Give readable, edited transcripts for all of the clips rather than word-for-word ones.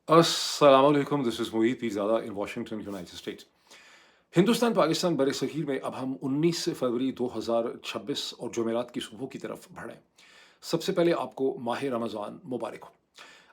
अस्सलामुअलैकुम, this is Moeed Pirzada in Washington, United States. Hindustan Pakistan बरसग़ीर में अब हम 19 फरवरी 2026 और जुमेरात की सुबह की तरफ बढ़ें। सबसे पहले आपको माह रमज़ान मुबारक हो।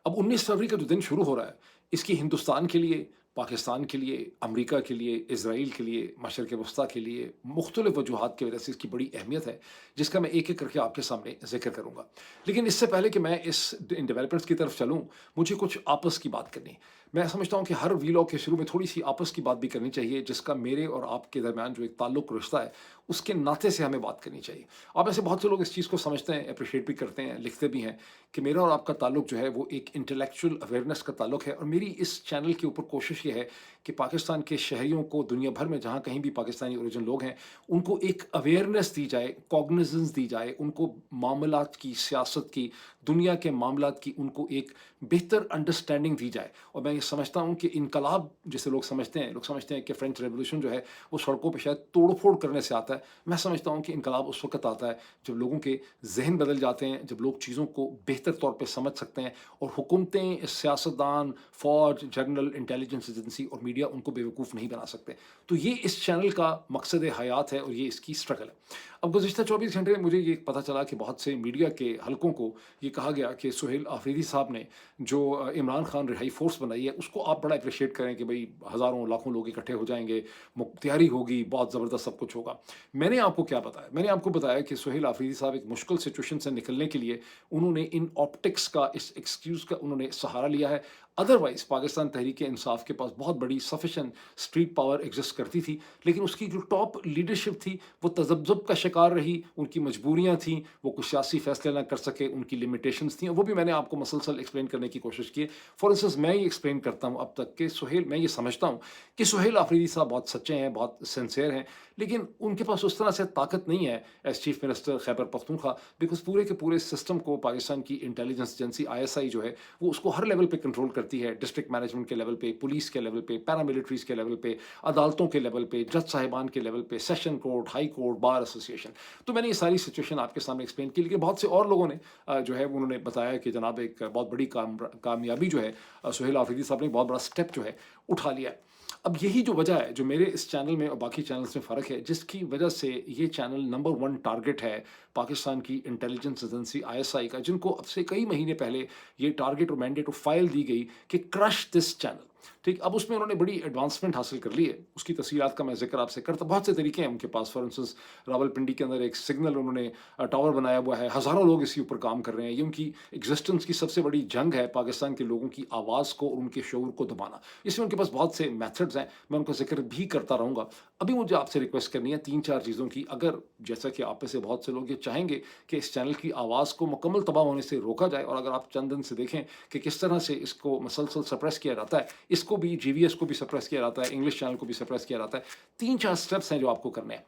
अब 19 फरवरी का जो दिन शुरू हो रहा है, इसकी हिंदुस्तान के लिए, पाकिस्तान के लिए, अमेरिका के लिए, इज़राइल के लिए, मशरिक़ वस्ता के लिए मुख्तलिफ़ वजूहात की वजह से इसकी बड़ी अहमियत है, जिसका मैं एक-एक करके आपके सामने ज़िक्र करूँगा। लेकिन इससे पहले कि मैं इन डेवलपमेंट्स की तरफ चलूँ, मुझे कुछ आपस की बात करनी है। मैं समझता हूँ कि हर वीलॉग के शुरू में थोड़ी-सी आपस की बात भी करनी चाहिए, जिसका मेरे और आपके दरमियान जो एक ताल्लुक रिश्ता है, उसके नाते से हमें बात करनी चाहिए। अब ऐसे बहुत से लोग इस चीज़ को समझते हैं, एप्रिशिएट भी करते हैं, लिखते भी हैं कि मेरा और आपका ताल्लुक जो है वो एक इंटेलेक्चुअल अवेयरनेस का ताल्लुक है, और मेरी इस चैनल के ऊपर कोशिश ये है कि पाकिस्तान के शहरियों को दुनिया भर में जहाँ कहीं भी पाकिस्तानी ओरिजिन लोग हैं, उनको एक अवेयरनेस दी जाए, कॉग्निजेंस दी जाए, उनको मामलात की, सियासत की, दुनिया के मामलात की उनको एक बेहतर अंडरस्टैंडिंग दी जाए। और मैं ये समझता हूँ कि इनकलाब जिसे लोग समझते हैं कि फ्रेंच रेवोल्यूशन जो है वो सड़कों पे शायद तोड़-फोड़ करने से आता है। मैं समझता हूँ कि इनकलाब उस वक़्त आता है जब लोगों के ज़हन बदल जाते हैं, जब लोग चीज़ों को बेहतर तौर पे समझ सकते हैं, और हुकूमतें, सियासतदान, फ़ौज, जनरल इंटेलिजेंस एजेंसी और मीडिया उनको बेवकूफ़ नहीं बना सकते। तो ये इस चैनल का मकसद हयात है और ये इसकी स्ट्रगल है। अब गुज़िश्ता 24 घंटे में मुझे ये पता चला कि बहुत से मीडिया के हलकों को ये कहा गया कि सुहेल आफरीदी साहब ने जो इमरान खान रिहाई फ़ोर्स बनाई है, उसको आप बड़ा एप्रिशिएट करें कि भई हज़ारों, लाखों लोग इकट्ठे हो जाएँगे, तैयारी होगी, बहुत ज़बरदस्त सब कुछ होगा। मैंने आपको क्या बताया? मैंने आपको बताया कि सुहेल आफरीदी साहब एक मुश्किल सिचुएशन से निकलने के लिए उन्होंने इन ऑप्टिक्स का, इस एक्सक्यूज़ का उन्होंने सहारा लिया है। अदरवाइज़ पाकिस्तान तहरीक-ए-इंसाफ के पास बहुत बड़ी सफिशिएंट स्ट्रीट पावर एग्ज़िस्ट करती थी, लेकिन उसकी जो टॉप लीडरशिप थी, वो तज़ब्ज़ुब का शिकार रही, उनकी मजबूरियाँ थीं, वो कुछ सियासी फ़ैसले ना कर सके, उनकी लिमिटेशंस थीं, और वो भी मैंने आपको मसलसल एक्सप्लेन करने की कोशिश की है। फॉर इंस्टेंस मैं ये एक्सप्लेन करता हूँ अब तक कि मैं ये समझता हूँ कि सुहेल आफरीदी साहब बहुत सच्चे हैं, बहुत सिंसियर हैं, लेकिन उनके पास उस तरह से ताकत नहीं है as chief minister Khyber Pakhtunkhwa, because पूरे के पूरे सिस्टम को पाकिस्तान की इंटेलिजेंस एजेंसी आईएसआई जो है, वो उसको हर लेवल पे कंट्रोल करती है, डिस्ट्रिक्ट मैनेजमेंट के लेवल पे, पुलिस के लेवल पे, पैरामिलिट्रीज़ के लेवल पे, अदालतों के लेवल पे, जज साहिबान के लेवल पे, session court, high court, bar association. तो मैंने ये सारी सिचुएशन आपके सामने एक्सप्लेन की, लेकिन बहुत से और लोगों ने जो है उन्होंने बताया कि जनाब एक बहुत बड़ी कामयाबी जो है सुहेल आफरीदी साहब ने बहुत बड़ा स्टेप जो है उठा लिया है। अब यही जो वजह है, जो मेरे इस चैनल में और बाकी चैनल्स में फ़र्क है, जिसकी वजह से ये चैनल नंबर 1 टारगेट है पाकिस्तान की इंटेलिजेंस एजेंसी आईएसआई का, जिनको अब से कई महीने पहले ये टारगेट और मैंडेट और फाइल दी गई कि क्रश दिस चैनल। ठीक, अब उसमें उन्होंने बड़ी एडवांसमेंट हासिल कर ली है, उसकी तफ़सीलात का मैं ज़िक्र आपसे करता, बहुत से तरीके हैं उनके पास। फॉर इंस्टेंस रावलपिंडी के अंदर एक सिग्नल उन्होंने टावर बनाया हुआ है, हज़ारों लोग इसके ऊपर काम कर रहे हैं। ये उनकी एग्ज़िस्टेंस की सबसे बड़ी जंग है, पाकिस्तान के लोगों की आवाज़ को और उनके शऊर को दबाना। इसमें उनके पास बहुत से मेथड्स हैं, मैं उनका ज़िक्र भी करता रहूँगा। अभी मुझे आपसे रिक्वेस्ट करनी है 3-4 चीज़ों की, अगर जैसा कि आप में से बहुत से लोग ये चाहेंगे कि इस चैनल की आवाज़ को मुकम्मल तबाह होने से रोका जाए, और अगर आप चंद दिन से देखें कि किस तरह से इसको मसलसल सप्रेस किया जाता है, इसको भी जीवीएस को भी सप्रेस किया जाता है, इंग्लिश चैनल को भी सप्रेस किया जाता है। 3-4 स्टेप्स हैं जो आपको करने हैं।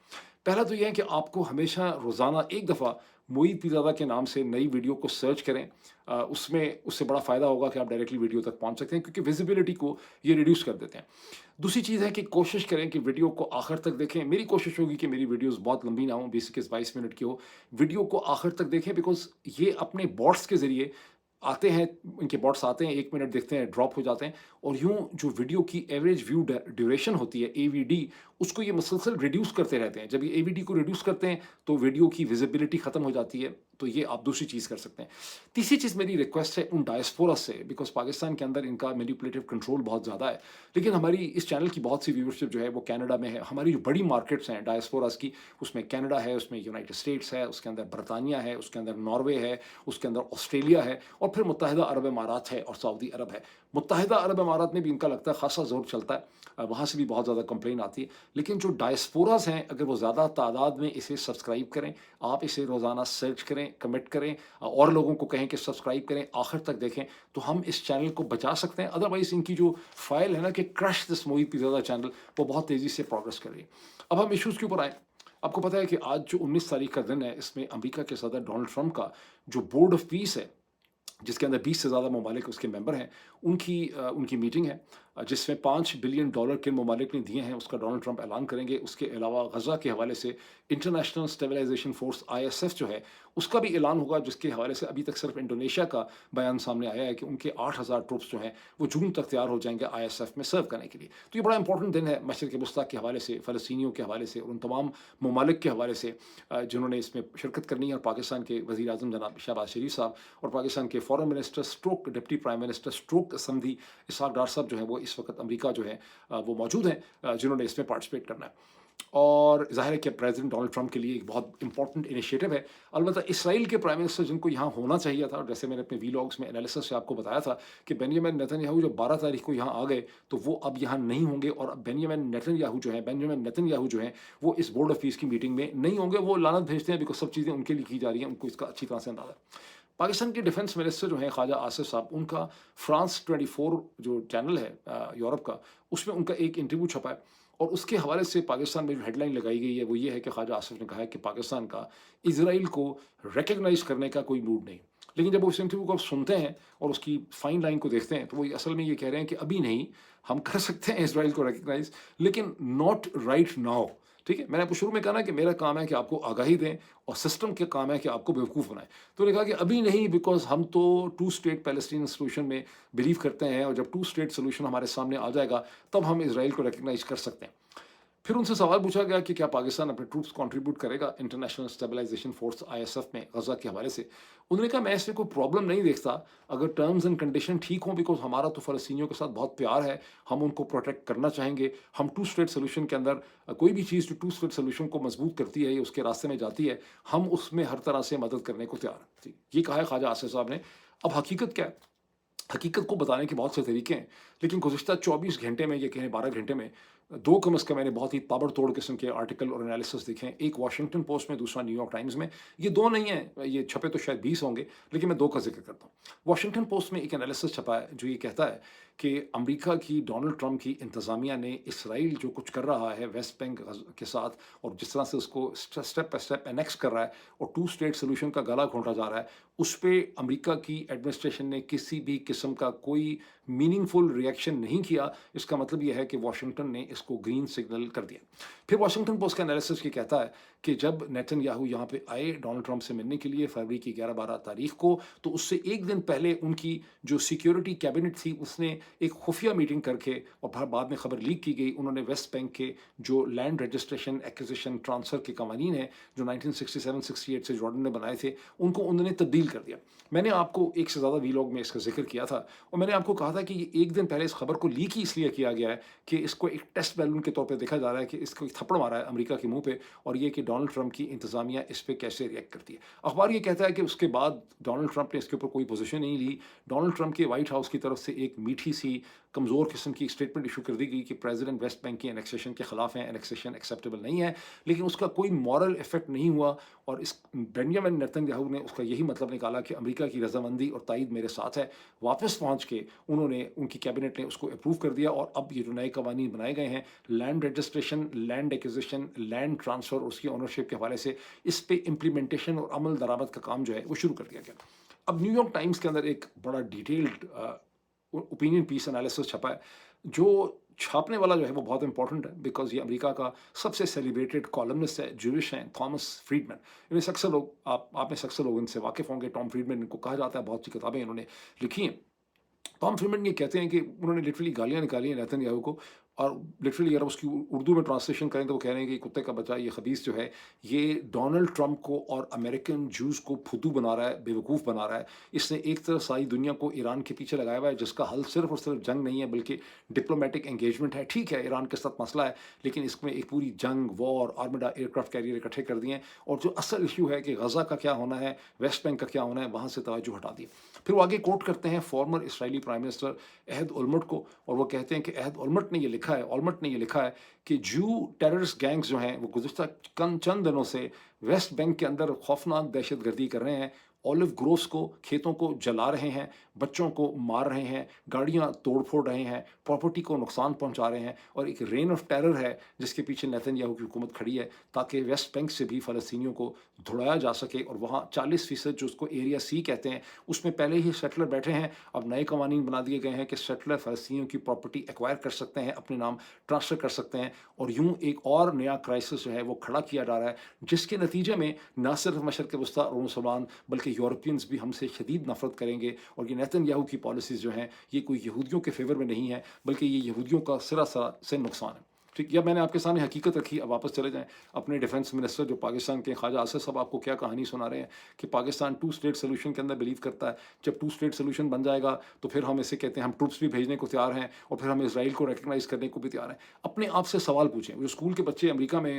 पहला तो ये है कि आपको हमेशा रोज़ाना एक दफ़ा मोईद पीरज़ादा के नाम से नई वीडियो को सर्च करें। उसमें उससे बड़ा फ़ायदा होगा कि आप डायरेक्टली वीडियो तक पहुँच सकते हैं, क्योंकि विज़िबिलिटी को ये रिड्यूस कर देते हैं। दूसरी चीज़ है कि कोशिश करें कि वीडियो को आखिर तक देखें। मेरी कोशिश होगी कि मेरी वीडियोज़ बहुत लंबी ना हों, 20 इक्कीस 22 मिनट की हो। वीडियो को आखिर तक देखें, बिकॉज़ ये अपने बॉट्स के ज़रिए आते हैं, इनके बॉट्स आते हैं, 1 मिनट देखते हैं, ड्रॉप हो जाते हैं, और यूँ जो वीडियो की एवरेज व्यू ड्यूरेशन होती है, एवीडी, उसको ये मुसलसल रिड्यूस करते रहते हैं। जब ये एवीडी को रिड्यूस करते हैं, तो वीडियो की विज़िबिलिटी ख़त्म हो जाती है। तो ये आप दूसरी चीज़ कर सकते हैं। तीसरी चीज़ मेरी रिक्वेस्ट है उन डायस्पोरा से, बिकॉज़ पाकिस्तान के अंदर इनका मैनिपुलेटिव कंट्रोल बहुत ज़्यादा है। लेकिन हमारी इस चैनल की बहुत सी व्यूअरशिप जो है वो कनाडा में है। हमारी जो बड़ी मार्केट्स हैं डायस्पोरास की, उसमें कनाडा है, उसमें यूनाइटेड स्टेट्स है, उसके अंदर बर्तानिया है, उसके अंदर नॉर्वे है, उसके अंदर ऑस्ट्रेलिया है, और फिर मुत्तहिदा अरब इमारात है और सऊदी अरब है। मुत्तहिदा अरब इमारात में भी इनका लगता है ख़ासा ज़ोर चलता है। वहाँ से भी बहुत ज़्यादा कंप्लेन आती है। लेकिन जो डायस्पोरास हैं, अगर वो ज़्यादा तादाद में इसे सब्सक्राइब करें, आप इसे रोज़ाना सर्च करें, कमेंट करें, और लोगों को कहें कि सब्सक्राइब करें, आखिर तक देखें, तो हम इस चैनल को बचा सकते हैं। अदरवाइज़ इनकी जो फाइल है ना कि crush this Moid Pirzada channel, वो बहुत तेज़ी से प्रोग्रेस कर रही है। अब हम इश्यूज़ के ऊपर आएँ। आपको पता है कि आज जो 19 तारीख का दिन है, इसमें अमेरिका के सदर डोनाल्ड ट्रंप का जो बोर्ड ऑफ पीस है, जिसके अंदर 20 से ज़्यादा ममालिक उसके मेंबर हैं, उनकी मीटिंग है, जिसमें $5 बिलियन किन ममालिक ने दिए हैं, उसका डोनाल्ड ट्रंप ऐलान करेंगे। उसके अलावा गज़ा के हवाले से इंटरनेशनल स्टेबलाइजेशन फोर्स आईएसएफ जो है, اس کا بھی اعلان ہوگا، جس کے حوالے سے ابھی تک صرف انڈونیشیا کا بیان سامنے آیا ہے کہ ان کے 8,000 ٹروپس جو ہیں وہ جون تک تیار ہو جائیں گے ISF میں سرو کرنے کے لیے۔ تو یہ بڑا امپورٹنٹ دن ہے مشرق وسطیٰ کے حوالے سے، فلسطینیوں کے حوالے سے اور ان تمام ممالک کے حوالے سے جنہوں نے اس میں شرکت کرنی ہے، اور پاکستان کے وزیر اعظم جناب شہباز شریف صاحب اور پاکستان کے foreign minister stroke deputy prime minister stroke Sindhi Ishaq Dar صاحب جو ہیں وہ اس وقت امریکہ جو ہے وہ موجود ہیں، جنہوں نے اس میں پارٹیسپیٹ کرنا ہے۔ اور ظاہر ہے کہ پریزیڈنٹ ڈونلڈ ٹرمپ کے لیے ایک بہت امپورٹنٹ انیشیٹو ہے۔ البتہ اسرائیل کے پرائم منسٹر جن کو یہاں ہونا چاہیے تھا، اور جیسے میں نے اپنے ویلاگس میں انالیسس سے آپ کو بتایا تھا کہ بینیامن نیتن یاہو جو 12 تاریخ کو یہاں آ گئے تو وہ اب یہاں نہیں ہوں گے، اور اب بینیامن نیتن یاہو جو ہیں وہ اس بورڈ آف پیس کی میٹنگ میں نہیں ہوں گے۔ وہ لعنت بھیجتے ہیں بیکاز سب چیزیں ان کے لیے کی جا رہی ہیں، ان کو اس کا اچھی طرح سے اندازہ ہے۔ پاکستان کے ڈیفنس منسٹر جو ہیں خواجہ آصف صاحب، ان کا فرانس 24 جو چینل ہے یورپ کا، اس میں ان کا ایک انٹرویو چھپا ہے، اور اس کے حوالے سے پاکستان میں جو ہیڈ لائن لگائی گئی ہے وہ یہ ہے کہ خواجہ آصف نے کہا ہے کہ پاکستان کا اسرائیل کو ریکگنائز کرنے کا کوئی موڈ نہیں۔ لیکن جب وہ اس انٹرویو کو آپ سنتے ہیں اور اس کی فائن لائن کو دیکھتے ہیں تو وہ اصل میں یہ کہہ رہے ہیں کہ ابھی نہیں، ہم کر سکتے ہیں اسرائیل کو ریکگنائز، لیکن ناٹ رائٹ ناؤ۔ ٹھیک ہے، میں نے آپ کو شروع میں کہا نا کہ میرا کام ہے کہ آپ کو آگاہی دیں، اور سسٹم کے کام ہے کہ آپ کو بیوقوف بنائیں۔ تو انہوں نے کہا کہ ابھی نہیں، بیکاز ہم تو 2 اسٹیٹ پیلسٹین سولوشن میں بلیو کرتے ہیں، اور جب 2 اسٹیٹ سولوشن ہمارے سامنے آ جائے گا تب ہم اسرائیل کو ریکگنائز کر سکتے ہیں۔ پھر ان سے سوال پوچھا گیا کہ کیا پاکستان اپنے ٹروپس کنٹریبیوٹ کرے گا انٹرنیشنل اسٹیبلائزیشن فورس ISF میں غزہ کے حوالے سے۔ انہوں نے کہا میں اس میں کوئی پرابلم نہیں دیکھتا اگر ٹرمز اینڈ کنڈیشن ٹھیک ہوں، بیکاز ہمارا تو فلسطینیوں کے ساتھ بہت پیار ہے، ہم ان کو پروٹیکٹ کرنا چاہیں گے۔ ہم 2 اسٹیٹ سولوشن کے اندر کوئی بھی چیز جو 2 اسٹیٹ سولوشن کو مضبوط کرتی ہے یا اس کے راستے میں جاتی ہے، ہم اس میں ہر طرح سے مدد کرنے کو تیار ہیں۔ یہ کہا ہے خواجہ آصف صاحب نے۔ اب حقیقت کیا ہے؟ حقیقت کو بتانے کے بہت سے طریقے ہیں، لیکن گزشتہ 24 گھنٹے میں، یہ کہیں 12 گھنٹے میں، دو کم از کم میں نے بہت ہی تابڑ توڑ قسم کے آرٹیکل اور انالیسس دیکھے ہیں، ایک واشنگٹن پوسٹ میں، دوسرا نیو یارک ٹائمز میں۔ یہ دو نہیں ہیں، یہ چھپے تو شاید 20 ہوں گے، لیکن میں دو کا ذکر کرتا ہوں۔ واشنگٹن پوسٹ میں ایک انالیسس چھپا ہے جو یہ کہتا ہے کہ امریکہ کی ڈونلڈ ٹرمپ کی انتظامیہ نے اسرائیل جو کچھ کر رہا ہے ویسٹ بینک کے ساتھ، اور جس طرح سے اس کو اسٹیپ بائی اسٹیپ انیکس کر رہا ہے اور 2 اسٹیٹ سولوشن کا گلا گھونٹا جا رہا ہے، اس پہ امریکہ کی ایڈمنسٹریشن نے کسی بھی قسم کا کوئی میننگ فل ریئیکشن نہیں کیا۔ اس کا مطلب یہ ہے کہ واشنگٹن نے اس کو گرین سگنل کر دیا۔ پھر واشنگٹن پوسٹ کا انالیسس یہ کہتا ہے کہ جب نیتن یاہو یہاں پہ آئے ڈونلڈ ٹرمپ سے ملنے کے لیے فروری کی 11-12 تاریخ کو، تو اس سے ایک دن پہلے ان کی جو سیکیورٹی کیبنٹ تھی اس نے ایک خفیہ میٹنگ کر کے، اور پھر بعد میں خبر لیک کی گئی، انہوں نے ویسٹ بینک کے جو لینڈ رجسٹریشن، ایکوزیشن، ٹرانسفر کے قوانین ہیں جو 1967-68 سے جارڈن نے بنائے تھے، ان کو انہوں نے تبدیل کر دیا۔ میں نے آپ کو ایک سے زیادہ ویلاگ میں اس کا ذکر کیا تھا، اور میں نے آپ کو کہا تھا کہ یہ ایک دن پہلے اس خبر کو لیک ہی اس لیے کیا گیا ہے کہ اس کو ایک ٹیسٹ بیلون کے طور پہ دیکھا جا رہا ہے کہ اس کو ایک تھپڑ مارا ہے امریکہ کے منہ پہ، اور یہ کہ ڈونلڈ ٹرمپ کی انتظامیہ اس پہ کیسے ریئیکٹ کرتی ہے۔ اخبار یہ کہتا ہے کہ اس کے بعد ڈونلڈ ٹرمپ نے اس کے اوپر کوئی پوزیشن نہیں لی۔ ڈونلڈ ٹرمپ کے وائٹ ہاؤس کی طرف سے ایک میٹھی سی کمزور قسم کی اسٹیٹمنٹ ایشو کر دی گئی کہ پریزیڈنٹ ویسٹ بینک کی انیکسیشن کے خلاف ہیں، انیکسیشن ایکسیپٹیبل نہیں ہے، لیکن اس کا کوئی مورل افیکٹ نہیں ہوا، اور اس بینجامن نیتن یاہو نے اس کا یہی مطلب نکالا کہ امریکہ کی رضامندی اور تائید میرے ساتھ ہے۔ واپس پہنچ کے انہوں نے، ان کی کیبنٹ نے اس کو اپروو کر دیا، اور اب یہ جو نئے قوانین بنائے گئے ہیں land registration, land acquisition, land transfer اور اس کی اونرشپ کے حوالے سے، اس پہ امپلیمنٹیشن اور عمل درآمد کا کام جو ہے وہ شروع کر دیا گیا۔ اب نیو یارک ٹائمز کے اندر ایک بڑا ڈیٹیلڈ اوپینین پیس انالیسس چھپا ہے، جو چھاپنے والا جو ہے وہ بہت امپورٹنٹ ہے، بیکاز یہ امریکہ کا سب سے سیلیبریٹڈ کالمنسٹ ہے، جوش ہیں، تھامس فریڈمن۔ انہیں سے اکثر لوگ، آپ میں سے اکثر لوگ ان سے واقف ہوں گے۔ ٹام فریڈمن ان کو کہا جاتا ہے، بہت سی کتابیں انہوں نے لکھی ہیں۔ ٹام فریڈمن یہ کہتے ہیں کہ انہوں نے لٹرلی گالیاں نکالی ہیں نیتن یاہو کو، اور لٹرلی اگر اس کی اردو میں ٹرانسلیشن کریں تو وہ کہہ رہے ہیں کہ یہ کتے کا بچہ، یہ خبیث جو ہے، یہ ڈونلڈ ٹرمپ کو اور امریکن جوز کو پھدو بنا رہا ہے، بیوقوف بنا رہا ہے۔ اس نے ایک طرف ساری دنیا کو ایران کے پیچھے لگایا ہوا ہے، جس کا حل صرف اور صرف جنگ نہیں ہے بلکہ ڈپلومیٹک انگیجمنٹ ہے۔ ٹھیک ہے ایران کے ساتھ مسئلہ ہے، لیکن اس میں ایک پوری جنگ، وار، آرمڈا ایئر کرافٹ کیریئر اکٹھے کر دیے ہیں، اور جو اصل ایشو ہے کہ غزہ کا کیا ہونا ہے، ویسٹ بینک کا کیا ہونا ہے، وہاں سے توجہ ہٹا دی۔ پھر وہ آگے کوٹ کرتے ہیں فارمر اسرائیلی پرائم منسٹر عہد اولمرٹ کو، اور وہ کہتے ہیں کہ عہد اولمرٹ نے یہ لکھا ہے کہ جو ٹیررسٹ گینگز جو ہیں وہ گزشتہ چند دنوں سے ویسٹ بینک کے اندر خوفناک دہشت گردی کر رہے ہیں، اولو گرووز کو، کھیتوں کو جلا رہے ہیں، बच्चों को मार रहे हैं, गाड़ियाँ तोड़-फोड़ रहे हैं, प्रॉपर्टी को नुकसान पहुँचा रहे हैं और एक रेन ऑफ टेरर है जिसके पीछे नेतन्याहू की हुकूमत खड़ी है ताकि वेस्ट बैंक से भी फ़लस्तीनियों को धुड़ाया जा सके और वहाँ 40% जो उसको एरिया सी कहते हैं, उसमें पहले ही सेटलर बैठे हैं। अब नए कवानीन बना दिए गए हैं कि सेटलर फ़लस्तीनियों की प्रॉपर्टी एक्वायर कर सकते हैं, अपने नाम ट्रांसफ़र कर सकते हैं और यूँ एक और नया क्राइसिस जो है वो खड़ा किया जा रहा है, जिसके नतीजे में ना सिर्फ मशरक़ वस्ता और मुसलमान बल्कि यूरोपियंस भी हमसे शदीद नफ़रत करेंगे और ये नेतन्याहू की पॉलिसीज़ जो हैं, ये कोई यहूदियों के फ़ेवर में नहीं है, बल्कि ये यहूदियों का सरासर से नुकसान है। ठीक, या मैंने आपके सामने हकीकत रखी, अब वापस चले जाएँ अपने डिफेंस मिनिस्टर जो पाकिस्तान के ख्वाजा आसिफ साहब आपको क्या कहानी सुना रहे हैं कि पाकिस्तान टू स्टेट सोल्यूशन के अंदर बिलीव करता है। जब टू स्टेट सोल्यूशन बन जाएगा तो फिर हम इसे कहते हैं हम ट्रूप्स भी भेजने को तैयार हैं और फिर हम इसराइल को रिकॉग्नाइज़ करने को भी तैयार हैं। अपने आप से सवाल पूछें, जो स्कूल के बच्चे अमेरिका में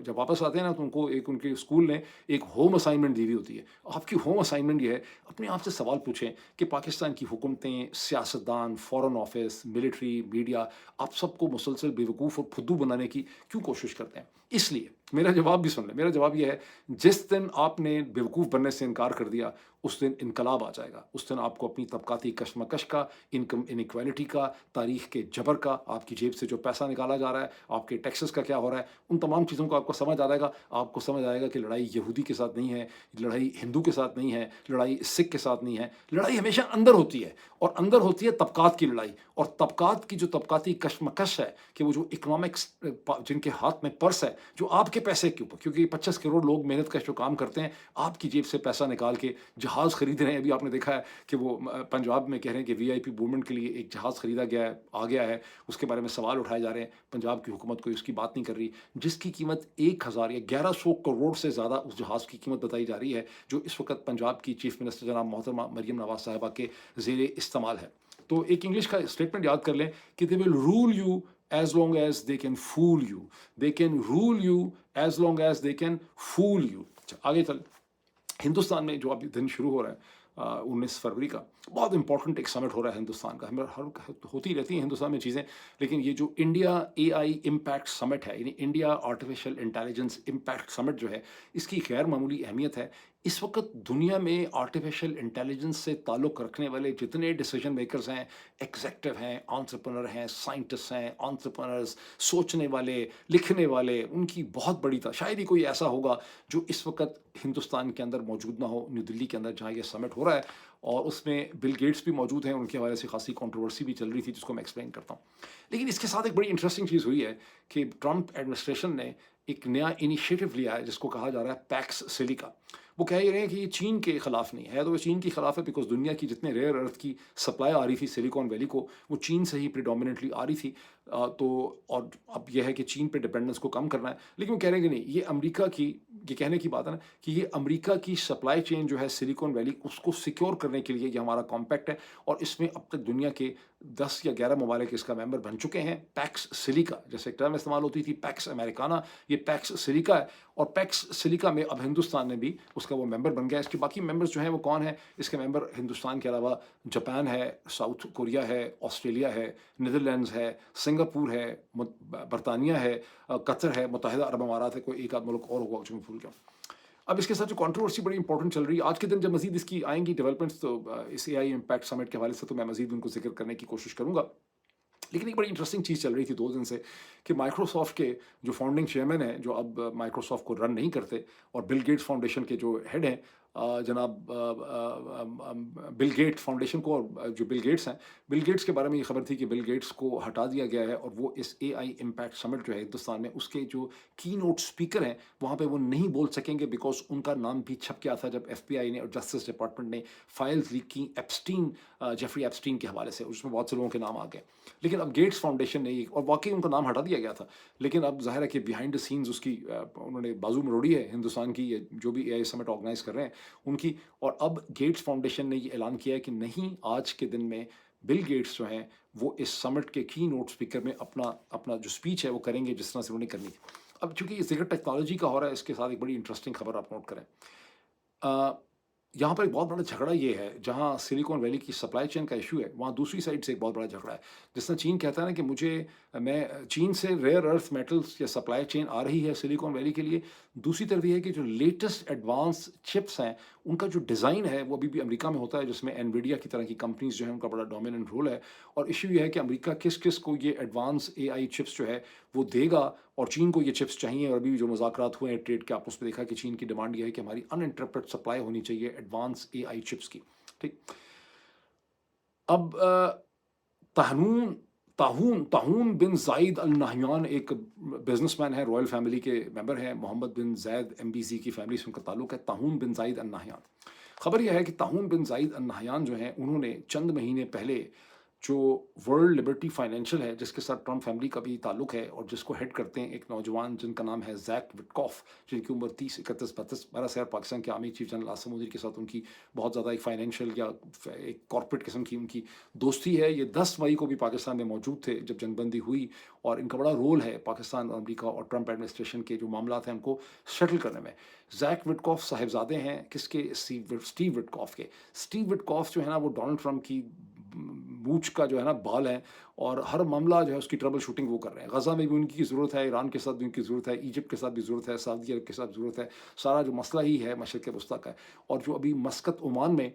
जब वापस आते हैं ना तो उनको एक उनके स्कूल ने एक होम असाइनमेंट दी हुई होती है। आपकी होम असाइनमेंट ये है, अपने आप से सवाल पूछें कि पाकिस्तान की हुकूमतें, सियासतदान, फ़ॉरेन ऑफिस, मिलिट्री, मीडिया आप सबको मुसलसल बेवकूफ़ और फुद्दू बनाने की क्यों कोशिश करते हैं? इसलिए मेरा जवाब भी सुन लें, मेरा जवाब ये है, जिस दिन आपने बेवकूफ़ बनने से इनकार कर दिया, उस दिन इनकलाब आ जाएगा। उस दिन आपको अपनी तबक़ाती कशमकश का, इनकम इनइक्वालिटी का, तारीख़ के जबर का, आपकी जेब से जो पैसा निकाला जा रहा है, आपके टैक्सेस का क्या हो रहा है, उन तमाम चीज़ों को आपको समझ आ जाएगा। आपको समझ आएगा कि लड़ाई यहूदी के साथ नहीं है, लड़ाई हिंदू के साथ नहीं है, लड़ाई सिख के साथ नहीं है, लड़ाई हमेशा अंदर होती है और अंदर होती है तबक़ात की लड़ाई और तबक़ात की जो तबक़ाती कशमकश है कि वो जो इकोनॉमिक्स जिनके हाथ में पर्स है, जो आपके पैसे के ऊपर, क्योंकि 25 करोड़ लोग मेहनत कश जो काम करते हैं, आपकी जेब से पैसा निकाल के जहाज़ खरीद रहे हैं। अभी आपने देखा है कि वो पंजाब में कह रहे हैं कि वीआईपी मूवमेंट के लिए एक जहाज़ खरीदा गया है, आ गया है, उसके बारे में सवाल उठाए जा रहे हैं। पंजाब की हुकूमत कोई उसकी बात नहीं कर रही, जिसकी कीमत 1000 या 1100 करोड़ से ज़्यादा उस जहाज़ की कीमत बताई जा रही है, जो इस वक़्त पंजाब की चीफ़ मिनिस्टर जनाब मोहतरमा मरियम नवाज़ साहिबा के ज़ेरे इस्तेमाल है। तो एक इंग्लिश का स्टेटमेंट याद कर लें कि they will rule you as long as they can fool you. They can rule you as long as they can fool you. अच्छा, आगे चल, हिंदुस्तान में जो अभी दिन शुरू हो रहा है 19 फरवरी का, बहुत इंपॉर्टेंट एक समिट हो रहा है हिंदुस्तान का। हमें हर होती रहती हैं हिंदुस्तान में चीज़ें, लेकिन ये जो इंडिया एआई इम्पैक्ट समिट है, यानी India artificial intelligence impact summit जो है, इसकी गैर मामूली अहमियत है। इस वक्त दुनिया में आर्टिफिशियल इंटेलिजेंस से ताल्लुक़ रखने वाले जितने डिसीजन मेकर्स हैं, एग्जीक्यूटिव हैं, एंटरप्रेन्योर हैं, साइंटिस्ट हैं, एंटरप्रेन्योर्स, सोचने वाले, लिखने वाले, उनकी बहुत बड़ी शायद ही कोई ऐसा होगा जो इस वक्त हिंदुस्तान के अंदर मौजूद ना हो, न्यू दिल्ली के अंदर जहाँ ये समिट हो रहा है। और उसमें बिल गेट्स भी मौजूद हैं, उनके हवाले से खासी कंट्रोवर्सी भी चल रही थी जिसको मैं एक्सप्लेन करता हूँ। लेकिन इसके साथ एक बड़ी इंटरेस्टिंग चीज़ हुई है कि ट्रंप एडमिनिस्ट्रेशन ने एक नया इनिशिएटिव लिया है जिसको कहा जा रहा है पैक्स सिलिका। वो कह रहे हैं कि ये चीन के खिलाफ नहीं है, तो वो चीन के खिलाफ है बिकॉज़ दुनिया की जितने रेयर अर्थ की सप्लाई आ रही थी सिलिकॉन वैली को, वो चीन से ही प्रिडोमिनेंटली आ रही थी। तो और अब ये है कि चीन पे डिपेंडेंस को कम करना है। लेकिन वो कह रहे हैं कि नहीं, ये अमेरिका की, ये कहने की बात है ना कि ये अमेरिका की सप्लाई चेन जो है सिलिकॉन वैली, उसको सिक्योर करने के लिए ये हमारा कॉम्पैक्ट है और इसमें अब तक दुनिया के 10 या 11 ममालिक इसका मेंबर बन चुके हैं। पैक्स सिलिका जैसे एक टर्म इस्तेमाल होती थी, पैक्स अमेरिकाना, ये पैक्स सिलिका है और पैक्स सिलिका में अब हिंदुस्तान ने भी उसका वो मेंबर बन गया है। इसके बाकी मेंबर्स जो हैं वो कौन है? इसके मेंबर हिंदुस्तान के अलावा जापान है, साउथ कोरिया है, ऑस्ट्रेलिया है, नीदरलैंड्स है, सिंगापुर है, बरतानिया है, कतर है, मुत्तहिदा अरब अमारात है, कोई एक आध मुल्क और होगा जो मैं भूल गया। अब इसके साथ जो कंट्रोवर्सी बड़ी इंपॉर्टेंट चल रही है, आज के दिन जब मज़ीद इसकी आएँगी डेवलपमेंट्स तो इस एआई इम्पैक्ट समिट के हवाले से तो मैं मज़ीद उनको ज़िक्र करने की कोशिश करूँगा। लेकिन एक बड़ी इंटरेस्टिंग चीज़ चल रही थी 2 दिन से कि माइक्रोसॉफ्ट के जो फाउंडिंग चेयरमैन हैं, जो अब माइक्रोसॉफ्ट को रन नहीं करते और बिल गेट्स फाउंडेशन के जो हेड हैं जनाब बिल गेट्स फाउंडेशन को, और जो बिल गेट्स हैं, बिल गेट्स के बारे में ये खबर थी कि बिल गेट्स को हटा दिया गया है और वो इस एआई इम्पैक्ट समिट जो है हिंदुस्तान में, उसके जो की नोट स्पीकर हैं वहाँ पे वो नहीं बोल सकेंगे बिकॉज उनका नाम भी छप गया था जब एफबीआई ने और जस्टिस डिपार्टमेंट ने फाइल्स लीक की एप्स्टीन, जेफरी एप्स्टीन के हवाले से, उसमें बहुत से लोगों के नाम आ गए। लेकिन अब गेट्स फाउंडेशन ने, और वाकई उनका नाम हटा दिया गया था, लेकिन अब ज़ाहिर है कि बिहाइंड द सीन्स उसकी उन्होंने बाजू मरोड़ी है हिंदुस्तान की, ये जो भी एआई समिट ऑर्गेनाइज कर रहे हैं उनकी। और अब गेट्स फाउंडेशन ने ये ऐलान किया है कि नहीं, आज के दिन में बिल गेट्स जो हैं वो इस समिट के की नोट स्पीकर में अपना अपना जो स्पीच है वो करेंगे जिस तरह से उन्होंने करनी थी। अब चूंकि ये जिक्र टेक्नोलॉजी का हो रहा है, इसके साथ एक बड़ी इंटरेस्टिंग खबर आप नोट करें। यहाँ पर एक बहुत बड़ा झगड़ा ये है, जहाँ सिलिकॉन वैली की सप्लाई चेन का इश्यू है, वहाँ दूसरी साइड से एक बहुत बड़ा झगड़ा है। जिस तरह चीन कहता है ना कि मैं चीन से रेयर अर्थ मेटल्स या सप्लाई चेन आ रही है सिलिकॉन वैली के लिए। दूसरी तरफ ये है कि जो लेटेस्ट एडवांस चिप्स हैं, उनका जो डिज़ाइन है, वो अभी भी अमेरिका में होता है, जिसमें एनवीडिया की तरह की कंपनीज़ जो हैं, उनका बड़ा डोमिनेंट रोल है। और इश्यू ये है कि अमेरिका किस-किस को ये एडवांस एआई चिप्स जो है, वो देगा, और चीन को ये चिप्स चाहिए। और अभी जो मुज़ाकरात हुए हैं ट्रेड के, आपने उसमें देखा कि चीन की डिमांड ये है कि हमारी अनइंटरप्टेड सप्लाई होनी चाहिए एडवांस एआई चिप्स की, ठीक? अब ताहनून ताहून ताहून बिन ज़ाइद अल नहयान एक बिज़नेसमैन है, रॉयल फैमिली के मेंबर हैं, मोहम्मद बिन ज़ायद एमबीज़ी की फैमिली से उनका ताल्लुक है। ताहून बिन ज़ाइद अल नहयान, खबर यह है कि ताहून बिन ज़ाइद अल नहयान जो हैं, उन्होंने चंद महीने पहले जो वर्ल्ड लिबर्टी फाइनेंशियल है, जिसके साथ ट्रम्प फैमिली का भी ताल्लुक है, और जिसको हेड करते हैं एक नौजवान जिनका नाम है ज़ैक विटकॉफ, जिनकी उम्र 30, 31, 32 बरस है। पाकिस्तान के army chief general Asim Munir के साथ उनकी बहुत ज़्यादा एक फाइनेंशियल या एक कॉर्पोरेट किस्म की उनकी दोस्ती है। ये 10 मई को भी पाकिस्तान में मौजूद थे जब जंगबंदी हुई, और इनका बड़ा रोल है पाकिस्तान और अमेरिका और ट्रम्प एडमिनिस्ट्रेशन के जो मामला हैं उनको सेटल करने में। ज़ैक विटकॉफ साहिबजादे हैं किसके? स्टीव विटकॉफ के। स्टीव विटकॉफ जो है ना, वो डोनाल्ड ट्रम्प की मूंछ का जो है ना बाल है, और हर मामला जो है उसकी ट्रबल शूटिंग वो कर रहे हैं। गज़ा में भी उनकी ज़रूरत है, ईरान के साथ भी उनकी ज़रूरत है, इजिप्ट के साथ भी ज़रूरत है, सऊदी अरब के साथ ज़रूरत है। सारा जो मसला ही है मशरिक़ वस्ता का है। और जो अभी मस्कत ओमान में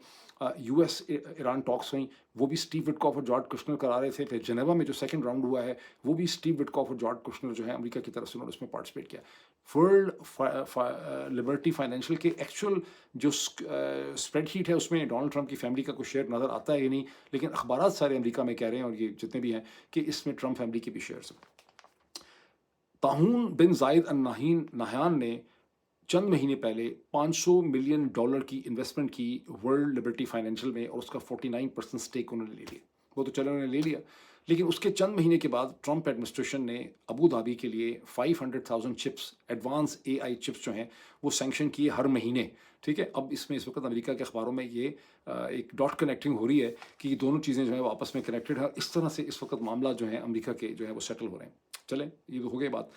यूएस ईरान टॉक्स हुई, वो भी स्टीव विटकॉफ और जॉर्ज कुशनर करा रहे थे। फिर जेनेवा में जो सेकंड राउंड हुआ है, वो भी स्टीव विटकॉफ और जॉर्ज कुशनर जो है अमेरिका की तरफ से, उन्होंने उसमें पार्टिसिपेट किया। वर्ल्ड लिबर्टी फाइनेंशियल के एक्चुअल जो स्प्रेडशीट है, उसमें डोनाल्ड ट्रम्प की फैमिली का कोई शेयर नज़र आता है या नहीं, लेकिन अखबारात सारे अमेरिका में कह रहे हैं, और ये जितने भी हैं, कि इसमें ट्रम्प फैमिली के भी शेयर्स हैं। ताहून बिन जायद अल नहयान ने चंद महीने पहले $500 मिलियन की इन्वेस्टमेंट की वर्ल्ड लिबर्टी फाइनेंशियल में, और उसका 49% स्टेक उन्होंने ले लिया। वो तो चलो उन्होंने ले लिया, लेकिन उसके चंद महीने के बाद ट्रम्प एडमिनिस्ट्रेशन ने अबू धाबी के लिए 500,000 चिप्स, एडवांस एआई चिप्स जो हैं, वो सैंक्शन किए हर महीने। ठीक है, अब इसमें इस वक्त अमेरिका के अखबारों में ये एक डॉट कनेक्टिंग हो रही है कि ये दोनों चीज़ें जो है वो आपस में कनेक्टेड है। इस तरह से इस वक्त मामला जो है अमेरिका के जो है वो सेटल हो रहे हैं। चलें, ये तो हो गई बात।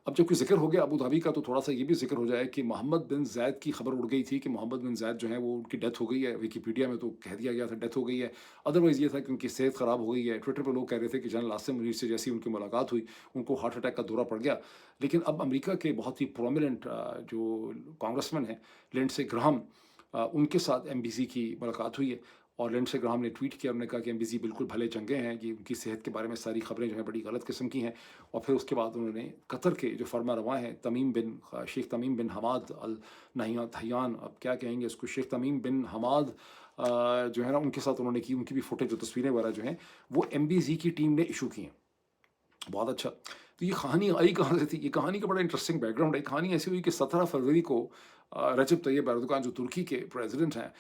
अब जब कोई ज़िक्र हो गया अबू धाबी का, तो थोड़ा-सा ये भी ज़िक्र हो जाए कि मोहम्मद बिन ज़ायद की खबर उड़ गई थी कि मोहम्मद बिन ज़ायद जो हैं, वो उनकी डेथ हो गई है। विकिपीडिया में तो कह दिया गया था डेथ हो गई है। अदरवाइज़ ये था कि उनकी सेहत ख़राब हो गई है। ट्विटर पे लोग कह रहे थे कि जनरल आसिम मुनीर से जैसी उनकी मुलाकात हुई, उनको हार्ट अटैक का दौरा पड़ गया। लेकिन अब अमेरिका के बहुत ही प्रोमिनेंट जो कांग्रेसमैन हैं, लिंडसे ग्राहम, उनके साथ एमबीसी की मुलाकात हुई है, और लिंडसे ग्राहम ने ट्वीट किया, उन्होंने कहा कि एमबीसी बिल्कुल भले चंगे हैं, कि उनकी सेहत के बारे में सारी खबरें जो हैं बड़ी गलत किस्म की हैं। और फिर उसके बाद उन्होंने कतर के जो फरमा रवा हैं, शेख तमीम बिन हमाद अल नहयान, अब क्या कहेंगे उसको, शेख तमीम बिन हमाद जो है ना, उनके साथ उन्होंने की, उनकी भी फुटेज जो तस्वीरें वगैरह जो हैं, वो एमबीसी की टीम ने इशू की हैं। बहुत अच्छा। तो ये कहानी आई कहाँ से थी? ये कहानी का बड़ा इंटरेस्टिंग बैकग्राउंड है। कहानी ऐसी हुई कि 17 फरवरी को रजब तैयब एर्दोगान जो तुर्की के प्रेसिडेंट हैं,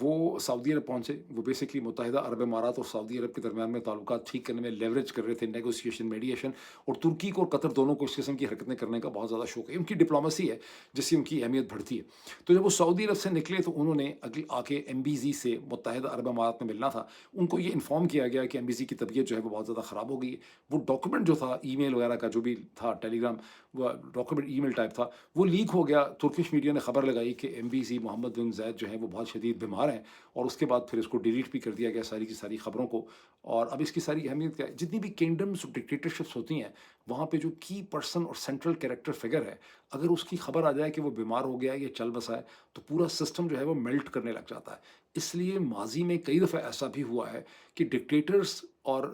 वो सऊदी अरब पहुँचे। वो बेसिकली मुत्तहिदा अरब इमारात और सऊदी अरब के दरमियान में ताल्लुकात ठीक करने में लेवरेज कर रहे थे, नेगोशिएशन, मीडिएशन। और तुर्की को और कतर दोनों को इस किस्म की हरकतें करने का बहुत ज़्यादा शौक है। उनकी डिप्लोमेसी है जिससे उनकी अहमियत बढ़ती है। तो जब वो सऊदी अरब से निकले, तो उन्होंने अगले आके एमबीज़ी से, मुत्तहिदा अरब इमारात में मिलना था। उनको ये इन्फॉर्म किया गया कि एमबीज़ी की तबीयत जो है वो बहुत ज़्यादा ख़राब हो गई है। वो डॉक्यूमेंट जो था, ईमेल वगैरह का जो भी था, टेलीग्राम, वो डॉक्यूमेंट ईमेल टाइप था, वो लीक हो गया। तुर्किश मीडिया ने खबर लगाई कि एमबीसी मोहम्मद बिन ज़ायद जो हैं वो बहुत शदीद बीमार हैं, और उसके बाद फिर इसको डिलीट भी कर दिया गया, सारी की सारी खबरों को। और अब इसकी सारी अहमियत क्या है? जितनी भी किंगडम्स और डिक्टेटरशिप्स होती हैं, वहाँ पे जो की पर्सन और सेंट्रल कैरेक्टर फिगर है, अगर उसकी खबर आ जाए कि वो बीमार हो गया है या चल बसा है, तो पूरा सिस्टम जो है वो मेल्ट करने लग जाता है। इसलिए माजी में कई दफ़ा ऐसा भी हुआ है कि डिक्टेटर्स और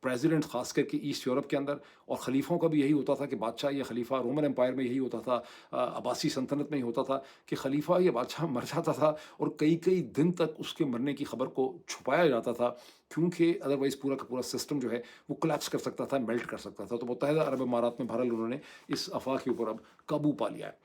प्रेसिडेंट, ख़ास करके ईस्ट यूरोप के अंदर, और खलीफों का भी यही होता था कि बादशाह या खलीफा, रोमन एम्पायर में यही होता था, अब्बासी सल्तनत में ही होता था कि खलीफा या बादशाह मर जाता था, और कई कई दिन तक उसके मरने की खबर को छुपाया जाता था, क्योंकि अदरवाइज़ पूरा का पूरा सिस्टम जो है वो कोलैप्स कर सकता था, मेल्ट कर सकता था। तो मुत्तहिदा अरब इमारात में बहरहाल उन्होंने इस अफ़वाह के ऊपर अब काबू पा लिया है।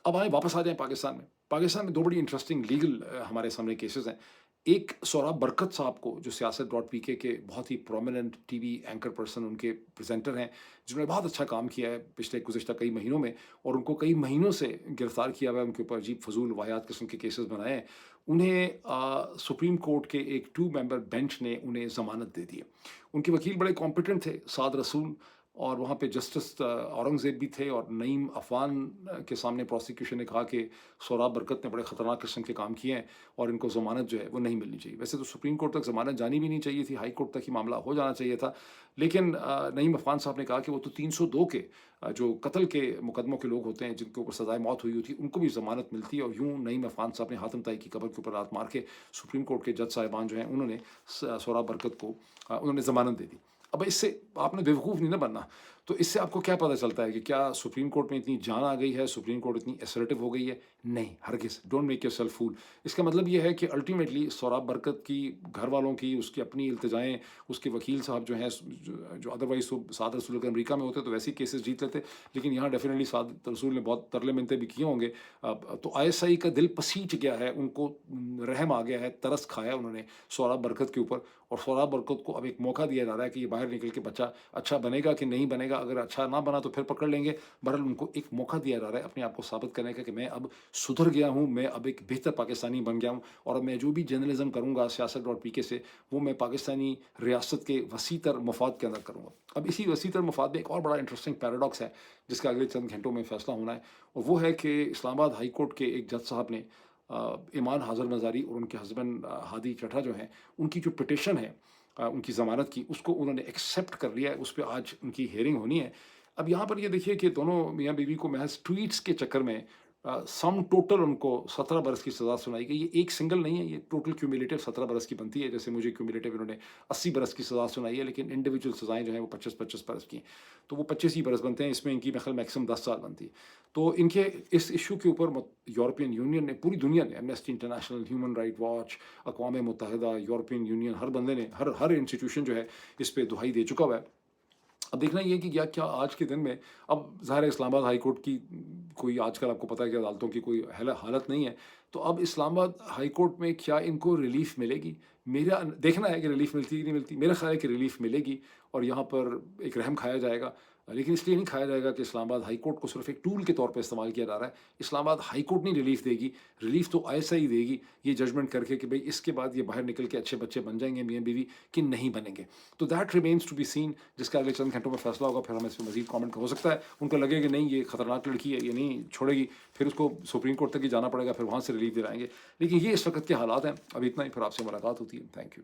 अब आएँ, वापस आ जाएँ पाकिस्तान में। पाकिस्तान में 2 बड़ी इंटरेस्टिंग लीगल हमारे सामने केसेज़ हैं। एक सोहराब बरकत साहब को, जो सियासत डॉट पीके के बहुत ही प्रोमिनेंट टीवी एंकर पर्सन, उनके प्रेज़ेंटर हैं, जिन्होंने बहुत अच्छा काम किया है पिछले गुज़िश्ता कई महीनों में, और उनको कई महीनों से गिरफ़्तार किया हुआ है, उनके ऊपर अजीब फ़ज़ूल वाहियात किस्म के केसेज़ बनाए हैं। उन्हें सुप्रीम कोर्ट के एक 2 मेंबर बेंच ने उन्हें ज़मानत दे दी है। उनके वकील बड़े कॉम्पिटेंट थे, साद रसूल, اور وہاں پہ جسٹس اورنگزیب بھی تھے، اور نعیم افغان کے سامنے پروسیکیوشن نے کہا کہ سہراب برکت نے بڑے خطرناک قسم کے کام کیے ہیں اور ان کو ضمانت جو ہے وہ نہیں ملنی چاہیے۔ ویسے تو سپریم کورٹ تک ضمانت جانی بھی نہیں چاہیے تھی، ہائی کورٹ تک ہی معاملہ ہو جانا چاہیے تھا، لیکن نعیم افغان صاحب نے کہا کہ وہ تو 302 کے جو قتل کے مقدموں کے لوگ ہوتے ہیں جن کے اوپر سزائے موت ہوئی ہوتی ہے ان کو بھی ضمانت ملتی ہے، اور یوں نعیم افغان صاحب نے حاتم طائی کی قبر کے اوپر رات مار کے سپریم کورٹ کے جج صاحبان جو ہیں انہوں نے سہراب برکت کو انہوں نے ضمانت دے دی۔ اب اس سے آپ نے بیوقوف نہیں نہ بننا، تو اس سے آپ کو کیا پتہ چلتا ہے کہ کیا سپریم کورٹ میں اتنی جان آ گئی ہے، سپریم کورٹ اتنی اسرٹیو ہو گئی ہے؟ نہیں، ہرگز، ڈونٹ میک یور سیلف فول۔ اس کا مطلب یہ ہے کہ الٹیمیٹلی سہراب برکت کی گھر والوں کی، اس کی اپنی التجائیں، اس کے وکیل صاحب جو ہیں جو ادروائز تو سعد رسول اگر امریکہ میں ہوتے تو ویسے ہی کیسز جیت لیتے، لیکن یہاں ڈیفینیٹلی سعد رسول نے بہت ترلے منتیں بھی کیے ہوں گے۔ تو آئی ایس آئی کا دل پسیج گیا ہے، ان کو رحم آ گیا ہے، ترس کھایا انہوں نے سہراب برکت کے اوپر، اور سہراب برکت کو اب ایک موقع دیا جا رہا ہے کہ یہ باہر نکل کے بچہ اچھا بنے گا کہ نہیں بنے گا، اگر اچھا نہ بنا تو پھر پکڑ لیں گے، بہرحال ان کو ایک موقع دیا جا رہا ہے اپنے آپ کو ثابت کرنے کا کہ میں اب سدھر گیا ہوں، میں اب ایک بہتر پاکستانی بن گیا ہوں، اور اب میں جو بھی جرنلزم کروں گا سیاست ڈاٹ پی کے سے، وہ میں پاکستانی ریاست کے وسیع تر مفاد کے اندر کروں گا۔ اب اسی وسیع تر مفاد میں ایک اور بڑا انٹرسٹنگ پیراڈاکس ہے جس کا اگلے چند گھنٹوں میں فیصلہ ہونا ہے، اور وہ ہے کہ اسلام آباد ہائی کورٹ کے ایک جج صاحب نے ایمان حاضر مزاری اور ان کے ہسبینڈ ہادی چٹھا جو ہیں، ان کی جو پٹیشن ہے ان کی ضمانت کی، اس کو انہوں نے ایکسیپٹ کر لیا ہے، اس پہ آج ان کی ہیئرنگ ہونی ہے۔ اب یہاں پر یہ دیکھیے کہ دونوں میاں بیوی کو محض ٹویٹس کے چکر میں سم ٹوٹل ان کو 17 برس کی سزا سنائی گئی۔ یہ ایک سنگل نہیں ہے، یہ ٹوٹل کیومولیٹو 17 برس کی بنتی ہے، جیسے مجھے کیومولیٹو انہوں نے 80 برس کی سزا سنائی ہے، لیکن انڈیویجول سزائیں جو ہیں وہ 25-25 برس کی ہیں، تو وہ 25 ہی برس بنتے ہیں، اس میں ان کی میرے خیال میکسیمم 10 سال بنتی ہے۔ تو ان کے اس ایشو کے اوپر یورپین یونین نے، پوری دنیا نے، Amnesty international, human right watch, اقوام متحدہ، یورپین یونین، ہر بندے نے، ہر انسٹیٹیوشن جو ہے اس پہ دہائی دے چکا ہوا ہے۔ اب دیکھنا یہ ہے کہ کیا آج کے دن میں، اب ظاہر ہے اسلام آباد ہائی کورٹ کی کوئی آج کل آپ کو پتہ ہے کہ عدالتوں کی کوئی حالت نہیں ہے، تو اب اسلام آباد ہائی کورٹ میں کیا ان کو ریلیف ملے گی؟ میرا دیکھنا ہے کہ ریلیف ملتی ہے کہ نہیں ملتی، میرا خیال ہے کہ ریلیف ملے گی، اور یہاں پر ایک رحم کھایا جائے گا، لیکن اس لیے نہیں کھایا جائے گا کہ اسلام آباد ہائی کورٹ کو صرف ایک ٹول کے طور پہ استعمال کیا جا رہا ہے۔ اسلام آباد ہائی کورٹ نہیں ریلیف دے گی، ریلیف تو آئی ایس آئی دے گی، یہ ججمنٹ کر کے کہ بھئی اس کے بعد یہ باہر نکل کے اچھے بچے بن جائیں گے میاں بیوی کہ نہیں بنیں گے، تو that remains to be seen, جس کا اگلے چند گھنٹوں میں فیصلہ ہوگا، پھر ہم اس پہ مزید کامنٹ ہو سکتا ہے ان کو لگے کہ نہیں یہ خطرناک لڑکی ہے، یہ نہیں چھوڑے گی، پھر اس کو سپریم کورٹ تک ہی جانا پڑے گا، پھر وہاں سے ریلیف دلائیں گے، لیکن یہ اس وقت کے حالات ہیں۔ اب اتنا ہی، پھر آپ سے ملاقات ہوتی ہے، تھینک یو۔